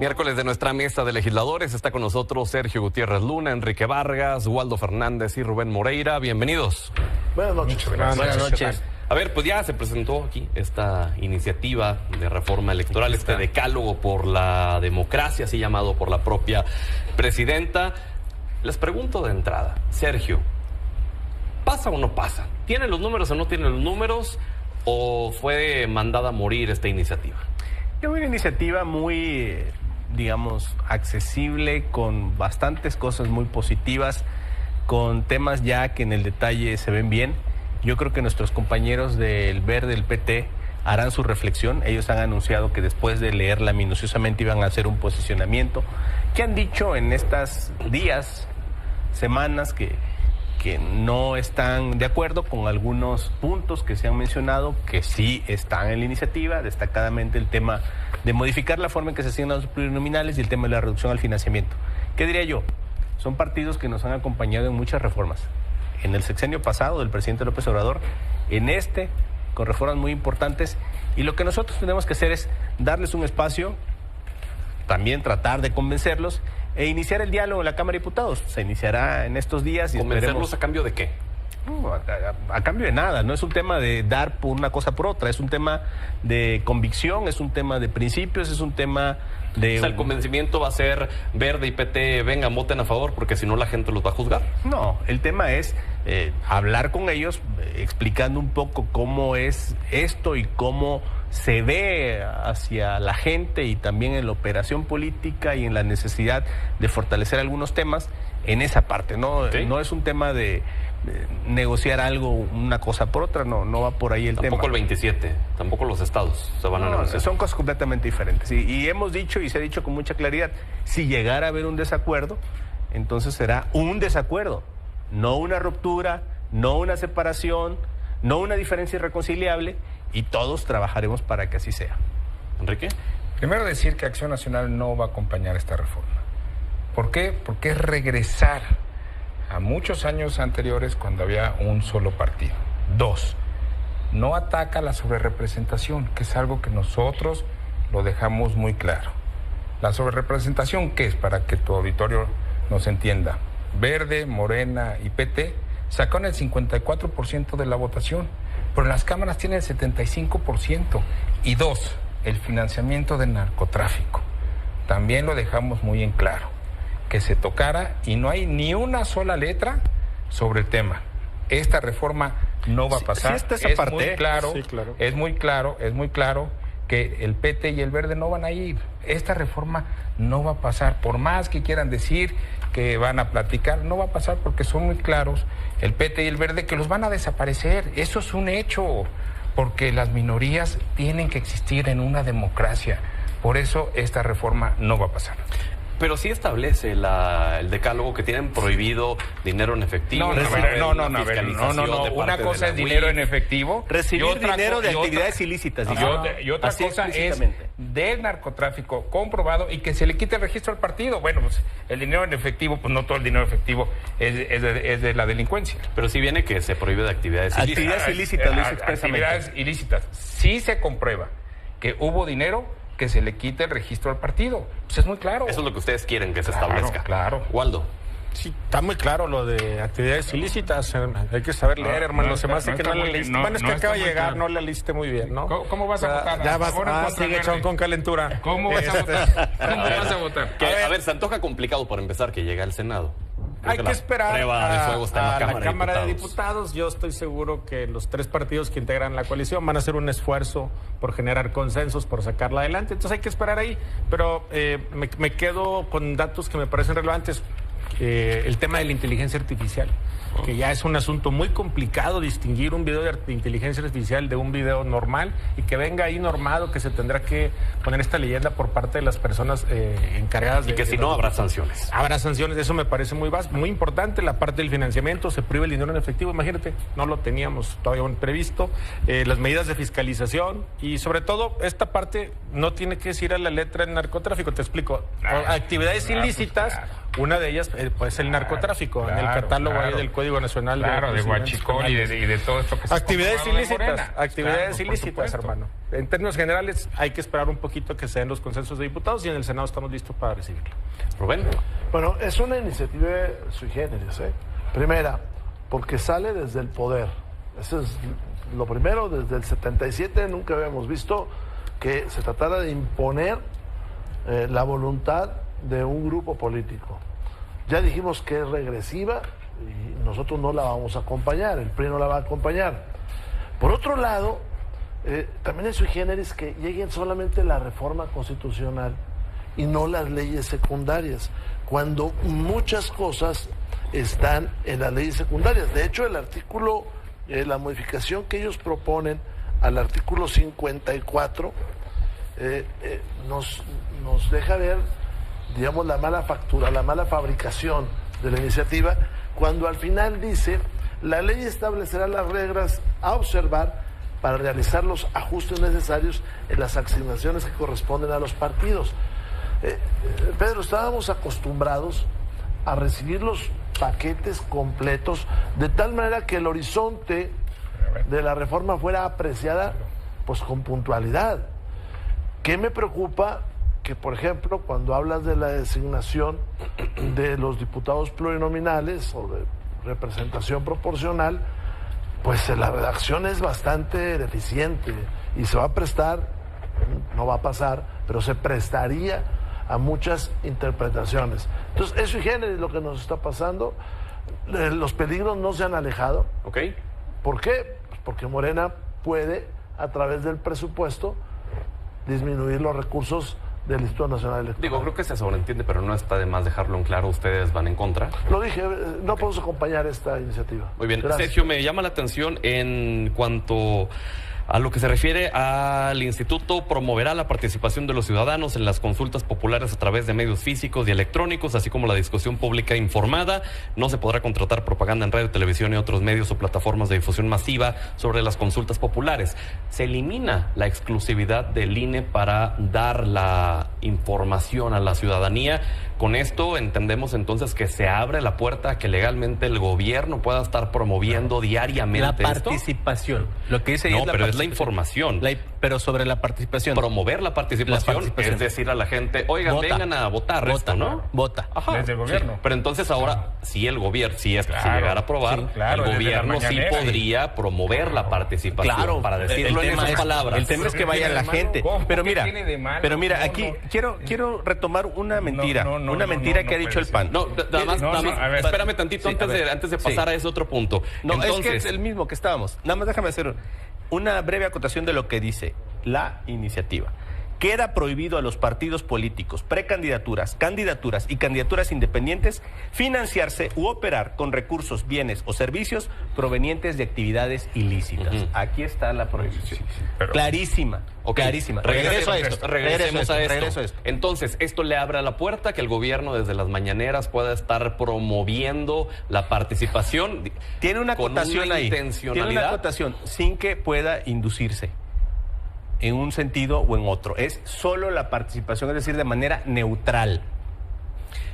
Miércoles de nuestra mesa de legisladores está con nosotros Sergio Gutiérrez Luna, Enrique Vargas, Waldo Fernández y Rubén Moreira. Bienvenidos. Buenas noches. Buenas noches. A ver, pues ya se presentó aquí esta iniciativa de reforma electoral, este decálogo por la democracia, así llamado por la propia presidenta. Les pregunto de entrada, Sergio, ¿pasa o no pasa? ¿Tiene los números o no tiene los números? ¿O fue mandada a morir esta iniciativa? Yo veo una iniciativa muy, digamos, accesible, con bastantes cosas muy positivas, con temas ya que en el detalle se ven bien. Yo creo que nuestros compañeros del Verde, del PT, harán su reflexión. Ellos han anunciado que después de leerla minuciosamente iban a hacer un posicionamiento. ¿Qué han dicho en estos días, semanas, que no están de acuerdo con algunos puntos que se han mencionado, que sí están en la iniciativa, destacadamente el tema de modificar la forma en que se asignan los plurinominales y el tema de la reducción al financiamiento? ¿Qué diría yo? Son partidos que nos han acompañado en muchas reformas. En el sexenio pasado del presidente López Obrador, en con reformas muy importantes, y lo que nosotros tenemos que hacer es darles un espacio, también tratar de convencerlos e iniciar el diálogo en la Cámara de Diputados. Se iniciará en estos días. Y ¿convencerlos a cambio de qué? No, a cambio de nada. No es un tema de dar por una cosa por otra, es un tema de convicción, es un tema de principios, es un tema de... O sea, el convencimiento va a ser Verde y PT, vengan, voten a favor, porque si no la gente los va a juzgar. No, el tema es hablar con ellos, explicando un poco cómo es esto y cómo se ve hacia la gente, y también en la operación política y en la necesidad de fortalecer algunos temas en esa parte. No, ¿sí? No es un tema de negociar algo, una cosa por otra, no va por ahí el tema. Tampoco el 27, tampoco los estados se van a negociar. Son cosas completamente diferentes. Y hemos dicho, y se ha dicho con mucha claridad, si llegara a haber un desacuerdo, entonces será un desacuerdo, no una ruptura, no una separación, no una diferencia irreconciliable, y todos trabajaremos para que así sea. Enrique. Primero decir que Acción Nacional no va a acompañar esta reforma. ¿Por qué? Porque es regresar a muchos años anteriores cuando había un solo partido. 2, no ataca la sobrerepresentación, que es algo que nosotros lo dejamos muy claro. La sobrerepresentación, ¿qué es? Para que tu auditorio nos entienda. Verde, Morena y PT sacaron el 54% de la votación, pero en las cámaras tiene el 75%. Y 2, el financiamiento del narcotráfico. También lo dejamos muy en claro, que se tocara, y no hay ni una sola letra sobre el tema. Esta reforma no va a pasar. Sí, esa parte. Muy claro, sí, claro. Es muy claro que el PT y el Verde no van a ir. Esta reforma no va a pasar. Por más que quieran decir que van a platicar, no va a pasar, porque son muy claros el PT y el Verde que los van a desaparecer. Eso es un hecho, porque las minorías tienen que existir en una democracia. Por eso esta reforma no va a pasar. Pero sí establece el decálogo que tienen prohibido dinero en efectivo. No. Una cosa es dinero en efectivo. Recibir dinero de actividades ilícitas. Y otra cosa es del narcotráfico comprobado y que se le quite el registro al partido. Bueno, pues el dinero en efectivo, pues no todo el dinero efectivo es de la delincuencia. Pero sí viene que se prohíbe de actividades ilícitas. Actividades ilícitas, lo dice expresamente. Actividades ilícitas. Sí se comprueba que hubo dinero, que se le quite el registro al partido. Pues es muy claro. Eso es lo que ustedes quieren que se establezca. Claro. Waldo. Sí, está muy claro lo de actividades ilícitas. Hay que saber leer, hermano. Se me hace que no la leíste. Bueno, es que acaba de llegar, no la leíste muy bien, ¿no? ¿Cómo vas a votar? Ya vas, sigue echado con calentura. ¿Cómo vas a votar? ¿Cómo vas a votar? A ver, se antoja complicado por empezar que llegue al Senado. Hay que esperar a la Cámara de Diputados. Yo estoy seguro que los tres partidos que integran la coalición van a hacer un esfuerzo por generar consensos, por sacarla adelante. Entonces hay que esperar ahí. Pero me quedo con datos que me parecen relevantes. El tema de la inteligencia artificial, que ya es un asunto muy complicado distinguir un video de inteligencia artificial de un video normal, y que venga ahí normado que se tendrá que poner esta leyenda por parte de las personas encargadas de... Y que si no, habrá sanciones. Habrá sanciones, eso me parece muy importante. La parte del financiamiento, se prohíbe el dinero en efectivo, imagínate, no lo teníamos todavía previsto. Las medidas de fiscalización, y sobre todo, esta parte no tiene que decir a la letra el narcotráfico, te explico. Actividades ilícitas Una de ellas pues el narcotráfico, en el catálogo ahí del Código Nacional de huachicol y de todo esto que se actividades ilícitas, Claro, ilícitas, hermano. En términos generales hay que esperar un poquito que se den los consensos de diputados y en el Senado estamos listos para recibirlo. Rubén. Bueno, es una iniciativa sui generis, ¿eh? Primera, porque sale desde el poder. Eso es lo primero. Desde el 77 nunca habíamos visto que se tratara de imponer la voluntad de un grupo político. Ya dijimos que es regresiva y nosotros no la vamos a acompañar, el PRI no la va a acompañar. Por otro lado, también es sui generis que lleguen solamente la reforma constitucional y no las leyes secundarias, cuando muchas cosas están en las leyes secundarias. De hecho, el artículo, la modificación que ellos proponen al artículo 54 nos deja ver, digamos, la mala factura, la mala fabricación de la iniciativa, cuando al final dice: la ley establecerá las reglas a observar para realizar los ajustes necesarios en las asignaciones que corresponden a los partidos. Pedro, estábamos acostumbrados a recibir los paquetes completos de tal manera que el horizonte de la reforma fuera apreciada pues con puntualidad. ¿Qué me preocupa? Que, por ejemplo, cuando hablas de la designación de los diputados plurinominales o de representación proporcional, pues la redacción es bastante deficiente y se va a prestar, no va a pasar, pero se prestaría a muchas interpretaciones. Entonces, es sui generis lo que nos está pasando. Los peligros no se han alejado. Ok. ¿Por qué? Pues porque Morena puede, a través del presupuesto, disminuir los recursos del Instituto Nacional Electoral. Digo, creo que se sobreentiende, pero no está de más dejarlo en claro. ¿Ustedes van en contra? Lo dije, no podemos acompañar esta iniciativa. Muy bien. Gracias. Sergio, me llama la atención en cuanto a lo que se refiere al instituto. Promoverá la participación de los ciudadanos en las consultas populares a través de medios físicos y electrónicos, así como la discusión pública informada. No se podrá contratar propaganda en radio, televisión y otros medios o plataformas de difusión masiva sobre las consultas populares. Se elimina la exclusividad del INE para dar la información a la ciudadanía. Con esto entendemos entonces que se abre la puerta a que legalmente el gobierno pueda estar promoviendo diariamente la participación. Lo que dice no, pero es la información. Pero sobre la participación. Promover la participación es decir a la gente: oigan, vota, vengan a votar, vota, ¿no? Vota. Ajá. Desde el gobierno. Sí. Pero entonces ahora, si el gobierno, si Claro, llegara a aprobar, sí, claro, el desde la gobierno sí mañanera. podría promover la participación. Claro, para decirlo en esas palabras. El tema es que vaya la gente. ¿Cómo? Pero ¿Qué mira, tiene de malo? aquí No. quiero retomar una mentira. Una mentira que ha dicho el PAN. No, nada más, a ver. espérame tantito Sí, antes de pasar a ese otro punto. No, Entonces, es que es el mismo que estábamos. Nada más déjame hacer una breve acotación de lo que dice la iniciativa. Queda prohibido a los partidos políticos, precandidaturas, candidaturas y candidaturas independientes financiarse u operar con recursos, bienes o servicios provenientes de actividades ilícitas. Aquí está la prohibición. Pero- Clarísima. Ok, Clarísima. Regreso a esto. Regresemos a esto. Regreso a esto. Entonces, esto le abre la puerta que el gobierno desde las mañaneras pueda estar promoviendo la participación. Tiene una con acotación una ahí. Tiene intencionalidad. una acotación sin que pueda inducirse en un sentido o en otro. Es solo la participación, es decir, de manera neutral.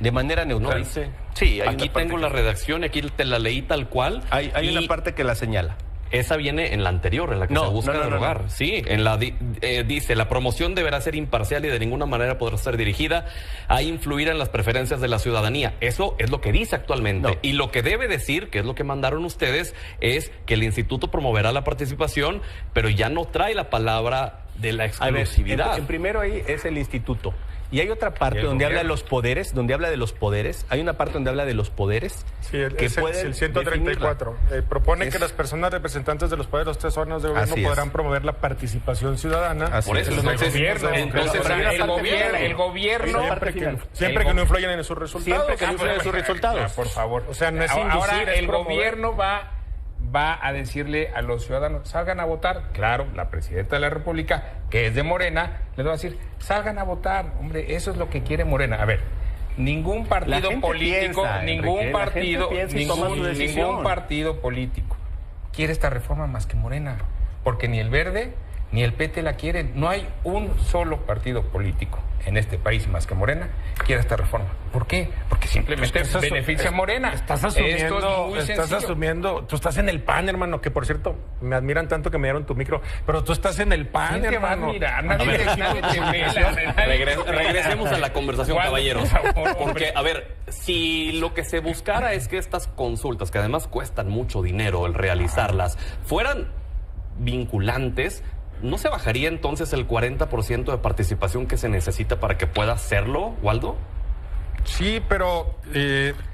De manera No neutral. dice. Sí, hay aquí una parte tengo que- la redacción, aquí te la leí tal cual. Hay y una parte que la señala. esa viene en la anterior, en la que No, se busca no, no, derogar. no. Sí, en la dice: la promoción deberá ser imparcial y de ninguna manera podrá ser dirigida a influir en las preferencias de la ciudadanía. Eso es lo que dice actualmente. No. Y lo que debe decir, que es lo que mandaron ustedes, es que el instituto promoverá la participación, pero ya no trae la palabra de la A ver, exclusividad. en primero ahí es el instituto. Y hay otra parte ¿Y el donde habla de gobierno? los poderes, donde habla de los poderes. Hay una parte donde habla de los poderes. Sí, es pueden el 134. Propone Es- que las personas representantes de los poderes de los tres órganos de gobierno Así es. podrán promover la participación ciudadana. Así Por es. eso, en los entonces, gobiernos. entonces, Pero hay una el parte gobierno, final. el gobierno, Siempre que no influyan en sus resultados. Siempre que no influyan en sus resultados. Por favor. O sea, no es Ahora inducir, es el promover. gobierno va a decirle a los ciudadanos: salgan a votar. Claro, la presidenta de la República, que es de Morena, les va a decir: salgan a votar. Hombre, eso es lo que quiere Morena. A ver, ningún partido gente político, piensa, ningún Enrique, la partido, gente piensa y toma su decisión. ningún partido político quiere esta reforma más que Morena, porque ni el Verde ni el PT la quieren. No hay un solo partido político en este país más que Morena quiera esta reforma. ¿Por qué? Porque simplemente beneficia a Morena. Estás asumiendo, tú estás en el PAN, hermano, que por cierto, me admiran tanto que me dieron tu micro, pero tú estás en el PAN, ¿Quién te va a hermano. admirar? Regresemos a la conversación, ¿Cuál? caballeros. Por favor, Porque, a ver, si lo que se buscara es que estas consultas, que además cuestan mucho dinero el realizarlas, fueran vinculantes, ¿no se bajaría entonces el 40% de participación que se necesita para que pueda hacerlo, Waldo? Sí, pero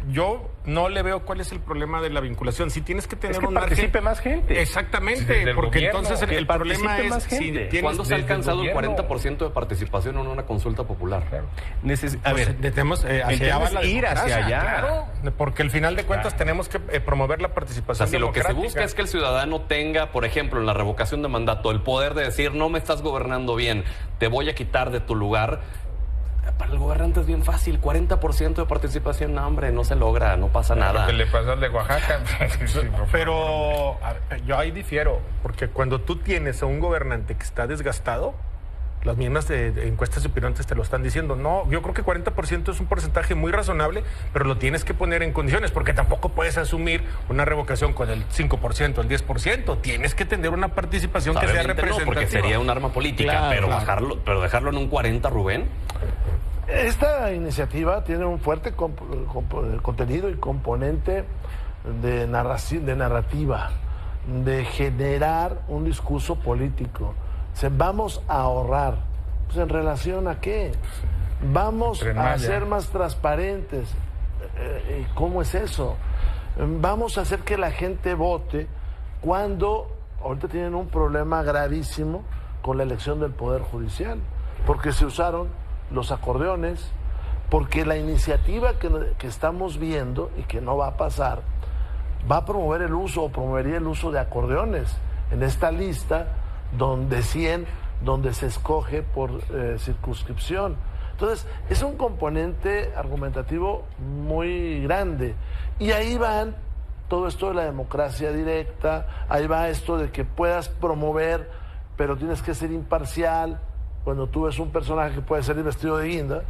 yo no le veo cuál es el problema de la vinculación. Si tienes que tener Es que un participe más gente. Exactamente, Desde el porque gobierno, entonces que el problema participe es más si gente. tienes ¿Cuándo se ha desde el alcanzado el gobierno. 40% de participación en una consulta popular? Claro. A ver, tenemos el hacia tema allá va es la ir hacia democracia, allá. claro, porque al final de cuentas tenemos que promover la O participación sea, si lo que se democrática. busca es que el ciudadano tenga, por ejemplo, en la revocación de mandato, el poder de decir, no me estás gobernando bien, te voy a quitar de tu lugar. Para el gobernante es bien fácil, 40% de participación, no, hombre, no se logra, no pasa nada. Lo que le pasó al de Oaxaca. Pero yo ahí difiero, porque cuando tú tienes a un gobernante que está desgastado, las mismas encuestas de opinión te lo están diciendo. No, yo creo que 40% es un porcentaje muy razonable, pero lo tienes que poner en condiciones, porque tampoco puedes asumir una revocación con el 5%, el 10%. Tienes que tener una participación que sea Obviamente no, representativa. porque sería un arma política, Claro, pero dejarlo en un 40, Rubén. Esta iniciativa tiene un fuerte contenido y componente de narrativa, de generar un discurso político. Vamos a ahorrar. Pues, ¿en relación a qué? Vamos a ser más transparentes. ¿Cómo es eso? Vamos a hacer que la gente vote cuando ahorita tienen un problema gravísimo con la elección del Poder Judicial, porque se usaron los acordeones, porque la iniciativa que estamos viendo y que no va a pasar, va a promover el uso o promovería el uso de acordeones en esta lista donde 100, donde se escoge por circunscripción. Entonces, es un componente argumentativo muy grande. Y ahí van todo esto de la democracia directa, ahí va esto de que puedas promover, pero tienes que ser imparcial cuando tú ves un personaje que puede ser vestido de guinda,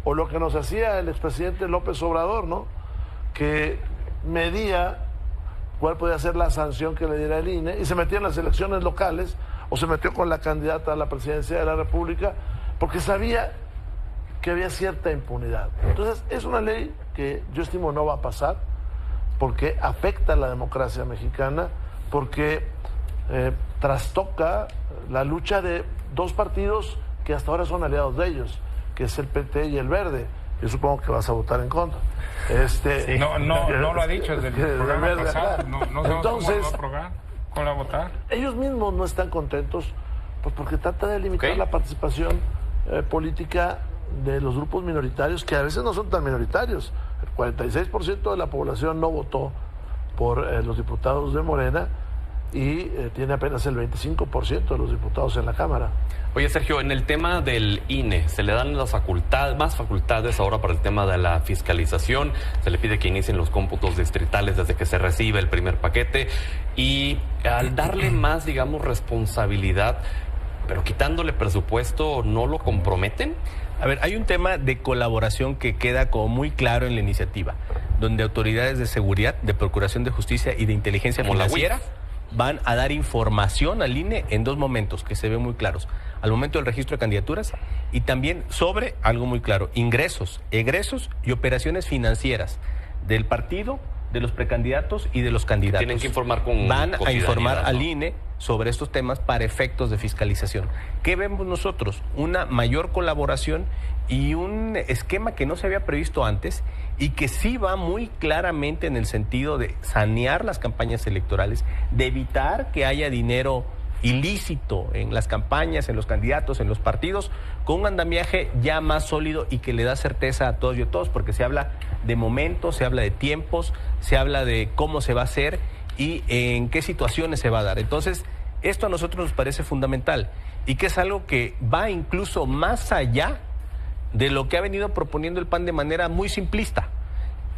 o lo que nos hacía el expresidente López Obrador, ¿no? Que medía cuál podía ser la sanción que le diera el INE y se metía en las elecciones locales o se metió con la candidata a la presidencia de la República porque sabía que había cierta impunidad. Entonces, es una ley que yo estimo no va a pasar porque afecta a la democracia mexicana, porque trastoca la lucha de dos partidos que hasta ahora son aliados de ellos, que es el PT y el Verde. Yo supongo que vas a votar en contra. No lo ha dicho desde el programa pasado. No entonces, ¿cómo va a votar? Ellos mismos no están contentos pues porque trata de limitar la participación política de los grupos minoritarios, que a veces no son tan minoritarios. El 46% de la población no votó por los diputados de Morena y tiene apenas el 25% de los diputados en la Cámara. Oye, Sergio, en el tema del INE, se le dan las más facultades ahora para el tema de la fiscalización. Se le pide que inicien los cómputos distritales desde que se recibe el primer paquete. Y al darle más, digamos, responsabilidad, pero quitándole presupuesto, ¿no lo comprometen? A ver, hay un tema de colaboración que queda como muy claro en la iniciativa, donde autoridades de seguridad, de procuración de justicia y de inteligencia Como la financiera van a dar información al INE en dos momentos que se ven muy claros. Al momento del registro de candidaturas y también sobre algo muy claro, ingresos, egresos y operaciones financieras del partido, de los precandidatos y de los candidatos. Tienen que informar con Van a informar ¿no? al INE sobre estos temas para efectos de fiscalización. ¿Qué vemos nosotros? Una mayor colaboración y un esquema que no se había previsto antes y que sí va muy claramente en el sentido de sanear las campañas electorales, de evitar que haya dinero ilícito en las campañas, en los candidatos, en los partidos, con un andamiaje ya más sólido y que le da certeza a todos y a todos, porque se habla de momentos, se habla de tiempos, se habla de cómo se va a hacer y en qué situaciones se va a dar. Entonces, esto a nosotros nos parece fundamental y que es algo que va incluso más allá de lo que ha venido proponiendo el PAN de manera muy simplista.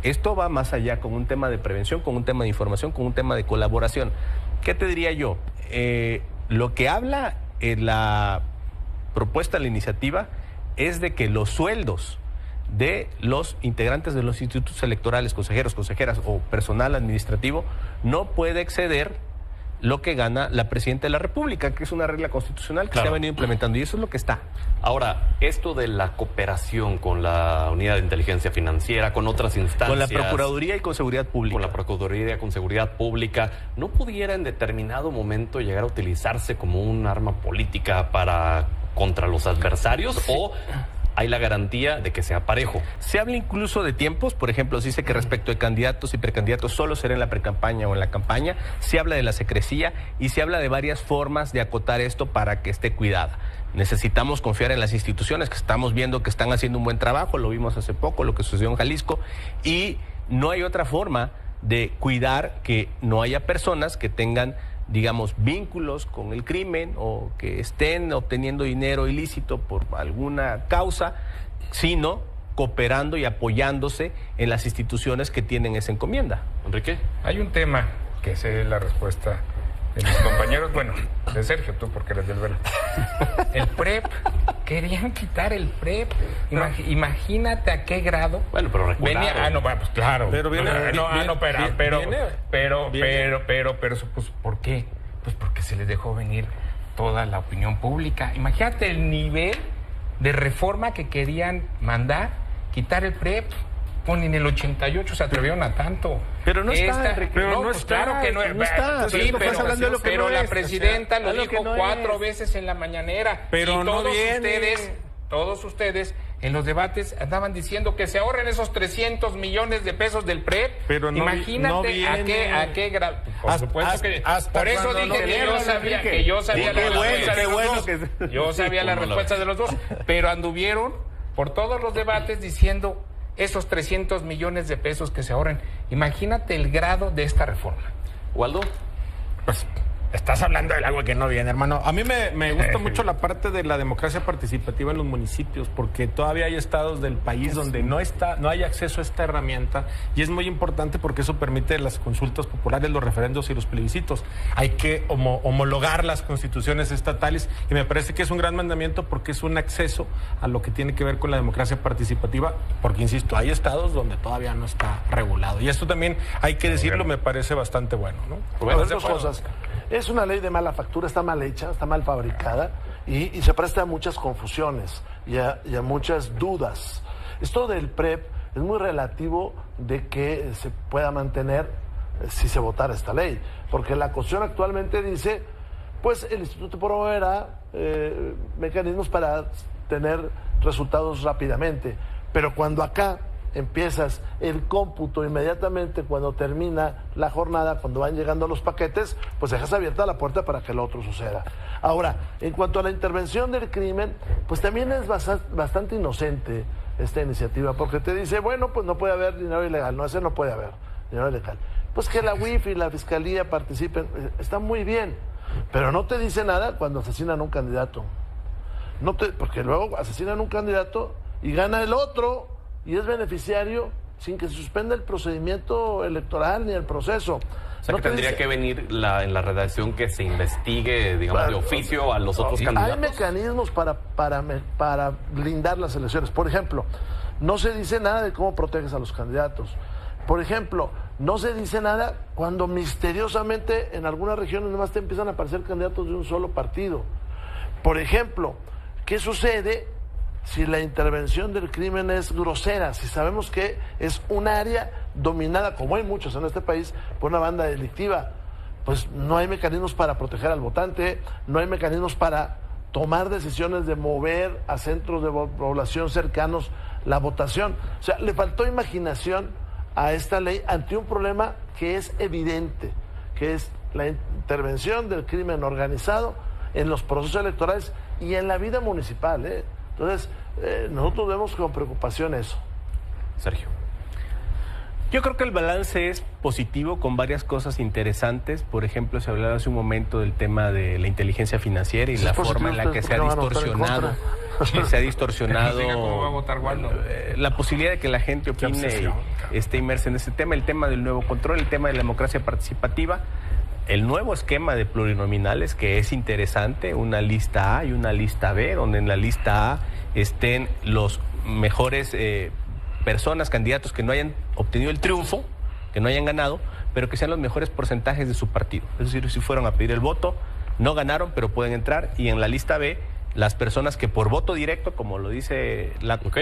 Esto va más allá con un tema de prevención, con un tema de información, con un tema de colaboración. ¿Qué te diría yo? Lo que habla en la propuesta de la iniciativa es de que los sueldos de los integrantes de los institutos electorales, consejeros, consejeras o personal administrativo, no puede exceder lo que gana la presidenta de la República, que es una regla constitucional que se ha venido implementando, y eso es lo que está. Ahora, esto de la cooperación con la Unidad de Inteligencia Financiera, con otras instancias... Con la Procuraduría y con Seguridad Pública. Con la Procuraduría, con Seguridad Pública, ¿no pudiera en determinado momento llegar a utilizarse como un arma política contra los adversarios? Sí. ¿O hay la garantía de que sea parejo? Se habla incluso de tiempos, por ejemplo, se dice que respecto de candidatos y precandidatos solo será en la precampaña o en la campaña, se habla de la secrecía y se habla de varias formas de acotar esto para que esté cuidada. Necesitamos confiar en las instituciones, que estamos viendo que están haciendo un buen trabajo, lo vimos hace poco, lo que sucedió en Jalisco, y no hay otra forma de cuidar que no haya personas que tengan, digamos, vínculos con el crimen o que estén obteniendo dinero ilícito por alguna causa, sino cooperando y apoyándose en las instituciones que tienen esa encomienda. Enrique. Hay un tema que sé la respuesta de mis compañeros, bueno, de Sergio, tú porque eres del Verde. El PREP, querían quitar el PREP. Imagínate a qué grado. Bueno, pero venía, no, pues claro. Pero viene, pero, pues, ¿por qué? Pues porque se les dejó venir toda la opinión pública. Imagínate el nivel de reforma que querían mandar, quitar el PREP. Pues ni en el 88 se atrevieron a tanto. Pero no está, Enrique. Pero no, pues está, claro que no está. Sí, pero la presidenta lo dijo 4 veces en la mañanera. Pero todos ustedes en los debates andaban diciendo que se ahorren esos 300 millones de pesos del PREP. Pero no, imagínate a qué grado. Por supuesto que por eso dije que yo sabía la respuesta. Yo sabía la respuesta de los dos, pero anduvieron por todos los debates diciendo esos 300 millones de pesos que se ahorren. Imagínate el grado de esta reforma. ¿Waldo? Pues estás hablando del agua que no viene, hermano. A mí me gusta mucho la parte de la democracia participativa en los municipios, porque todavía hay estados del país donde no hay acceso a esta herramienta, y es muy importante porque eso permite las consultas populares, los referendos y los plebiscitos. Hay que homologar las constituciones estatales, y me parece que es un gran mandamiento porque es un acceso a lo que tiene que ver con la democracia participativa, porque, insisto, hay estados donde todavía no está regulado. Y esto también, hay que decirlo, me parece bastante bueno, ¿no? Bueno, dos cosas. Es una ley de mala factura, está mal hecha, está mal fabricada y se presta a muchas confusiones y a muchas dudas. Esto del PREP es muy relativo de que se pueda mantener si se votara esta ley, porque la Constitución actualmente dice, pues el Instituto promoverá mecanismos para tener resultados rápidamente, pero cuando acá empiezas el cómputo inmediatamente cuando termina la jornada, cuando van llegando los paquetes, pues dejas abierta la puerta para que lo otro suceda. Ahora, en cuanto a la intervención del crimen, pues también es bastante inocente esta iniciativa, porque te dice, bueno, pues no puede haber dinero ilegal, no, ese no puede haber dinero ilegal. Pues que la UIF y la Fiscalía participen, está muy bien, pero no te dice nada cuando asesinan a un candidato. Porque luego asesinan a un candidato y gana el otro, y es beneficiario sin que se suspenda el procedimiento electoral ni el proceso. O sea, que tendría que venir en la redacción que se investigue, digamos, de oficio a los otros candidatos. Hay mecanismos para blindar las elecciones. Por ejemplo, no se dice nada de cómo proteges a los candidatos. Por ejemplo, no se dice nada cuando misteriosamente en algunas regiones nomás te empiezan a aparecer candidatos de un solo partido. Por ejemplo, ¿qué sucede si la intervención del crimen es grosera? Si sabemos que es un área dominada, como hay muchos en este país, por una banda delictiva, pues no hay mecanismos para proteger al votante, no hay mecanismos para tomar decisiones de mover a centros de población cercanos la votación. O sea, le faltó imaginación a esta ley ante un problema que es evidente, que es la intervención del crimen organizado en los procesos electorales y en la vida municipal, Entonces, nosotros vemos con preocupación eso. Sergio. Yo creo que el balance es positivo con varias cosas interesantes. Por ejemplo, se hablaba hace un momento del tema de la inteligencia financiera y la forma en la que se ha distorsionado. ¿Cómo va a votar Waldo? La posibilidad de que la gente opine y esté inmersa en ese tema, el tema del nuevo control, el tema de la democracia participativa. el nuevo esquema de plurinominales, que es interesante, una lista A y una lista B, donde en la lista A estén los mejores personas, candidatos que no hayan obtenido el triunfo, que no hayan ganado, pero que sean los mejores porcentajes de su partido. Es decir, si fueron a pedir el voto, no ganaron, pero pueden entrar. Y en la lista B, las personas que por voto directo, como lo dice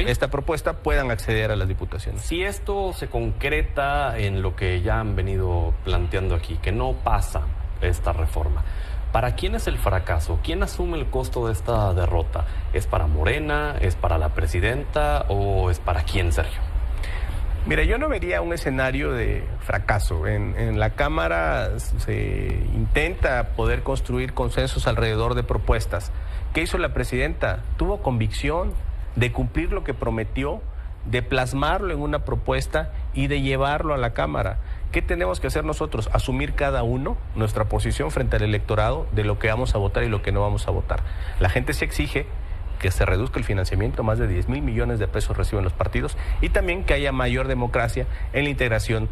esta propuesta, puedan acceder a las diputaciones. Si esto se concreta en lo que ya han venido planteando aquí, que no pasa esta reforma, ¿para quién es el fracaso? ¿Quién asume el costo de esta derrota? ¿Es para Morena? ¿Es para la presidenta? ¿O es para quién, Sergio? Mira, yo no vería un escenario de fracaso. En la Cámara se intenta poder construir consensos alrededor de propuestas. ¿Qué hizo la presidenta? Tuvo convicción de cumplir lo que prometió, de plasmarlo en una propuesta y de llevarlo a la Cámara. ¿Qué tenemos que hacer nosotros? Asumir cada uno nuestra posición frente al electorado de lo que vamos a votar y lo que no vamos a votar. La gente se exige que se reduzca el financiamiento, más de 10,000 millones de pesos reciben los partidos, y también que haya mayor democracia en la integración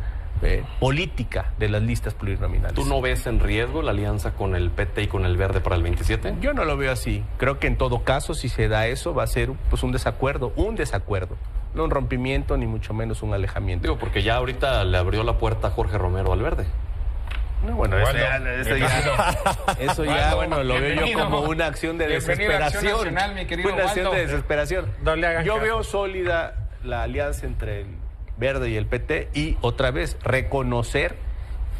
política de las listas plurinominales. ¿Tú no ves en riesgo la alianza con el PT y con el Verde para el 27? Yo no lo veo así. Creo que en todo caso, si se da eso, va a ser pues un desacuerdo, no un rompimiento ni mucho menos un alejamiento. Digo, porque ya ahorita le abrió la puerta a Jorge Romero al Verde. No, bueno, eso ya, bueno, lo veo yo como una acción de desesperación. Una acción de desesperación. Yo veo sólida la alianza entre el Verde y el PT, y otra vez reconocer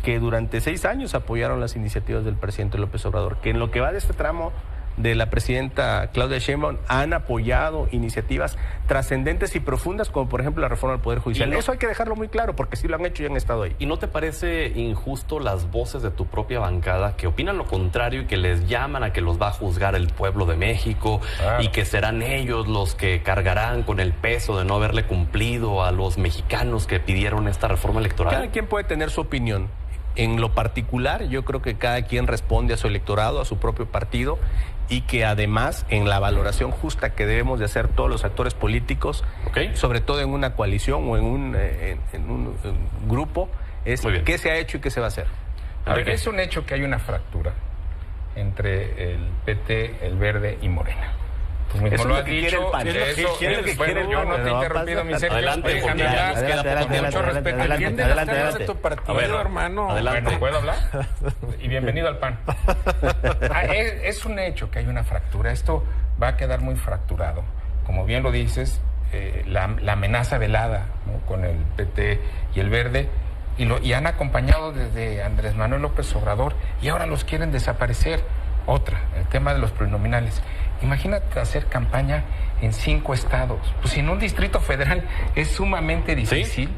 que durante 6 años apoyaron las iniciativas del presidente López Obrador, que en lo que va de este tramo de la presidenta Claudia Sheinbaum han apoyado iniciativas trascendentes y profundas, como por ejemplo la reforma del Poder Judicial. Eso hay que dejarlo muy claro, porque sí lo han hecho y han estado ahí. ¿Y no te parece injusto las voces de tu propia bancada que opinan lo contrario y que les llaman a que los va a juzgar el pueblo de México, y que serán ellos los que cargarán con el peso de no haberle cumplido a los mexicanos que pidieron esta reforma electoral? Cada quien puede tener su opinión. En lo particular, yo creo que cada quien responde a su electorado, a su propio partido, y que además, en la valoración justa que debemos de hacer todos los actores políticos, sobre todo en una coalición o en un grupo, es qué se ha hecho y qué se va a hacer. Es un hecho que hay una fractura entre el PT, el Verde y Morena. Pues mismo lo ha dicho, yo no te he interrumpido, mi Sergio. Adelante, déjame hablar, con mucho respeto. Adelante, tu partido, hermano. Adelante. Bueno, ¿puedo hablar? Y bienvenido al PAN. Es un hecho que hay una fractura. Esto va a quedar muy fracturado. Como bien lo dices, la amenaza velada, ¿no?, con el PT y el Verde, y han acompañado desde Andrés Manuel López Obrador, y ahora los quieren desaparecer. El tema de los plurinominales. Imagínate hacer campaña en 5 estados. Pues en un distrito federal es sumamente difícil. ¿Sí?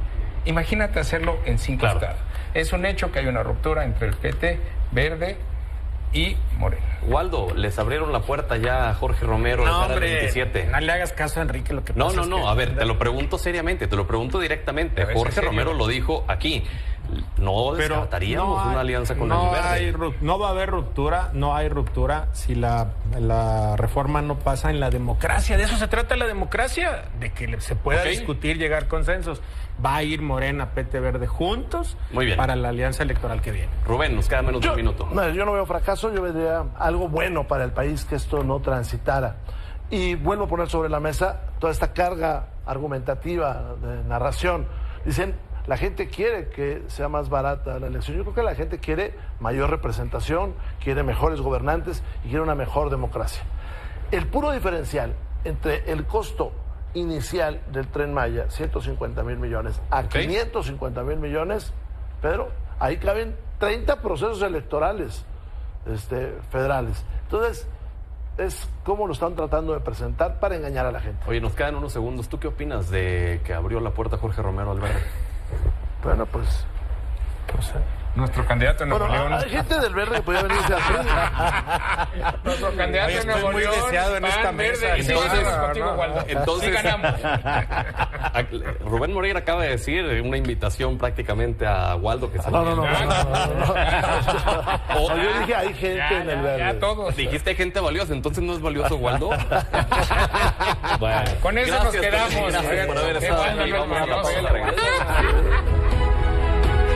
Imagínate hacerlo en 5 estados. Es un hecho que hay una ruptura entre el PT, Verde y Morena. Waldo, les abrieron la puerta ya a Jorge Romero de cara al 27. No le hagas caso a Enrique, lo que pasa es que... A ver, te lo pregunto seriamente, te lo pregunto directamente. Jorge Romero lo dijo aquí. No descartaríamos una alianza con el Verde. No va a haber ruptura, no hay ruptura si la reforma no pasa en la democracia. De eso se trata la democracia, de que se pueda discutir, llegar a consensos. Va a ir Morena, PT, Verde juntos para la alianza electoral que viene. Rubén, nos queda menos de un minuto. Yo no veo fracaso, yo vería algo bueno para el país que esto no transitara. Y vuelvo a poner sobre la mesa toda esta carga argumentativa de narración. Dicen, la gente quiere que sea más barata la elección. Yo creo que la gente quiere mayor representación, quiere mejores gobernantes y quiere una mejor democracia. El puro diferencial entre el costo inicial del Tren Maya, 150,000 millones, a 550,000 millones, Pedro, ahí caben 30 procesos electorales federales. Entonces, es como lo están tratando de presentar para engañar a la gente. Oye, nos quedan unos segundos. ¿Tú qué opinas de que abrió la puerta Jorge Romero al Verde? Bueno, pues nuestro candidato en Nuevo León. Hay gente del Verde que podría venirse a nuestro candidato en Nuevo León, muy deseado en esta mesa. Entonces ganamos. Rubén Moreira acaba de decir una invitación prácticamente a Waldo que se No. Yo dije, hay gente en el Verde. Ya todos. Dijiste hay gente valiosa, entonces no es valioso Waldo. Bueno, con eso nos quedamos. Gracias por haber estado aquí. Vamos a la pausa.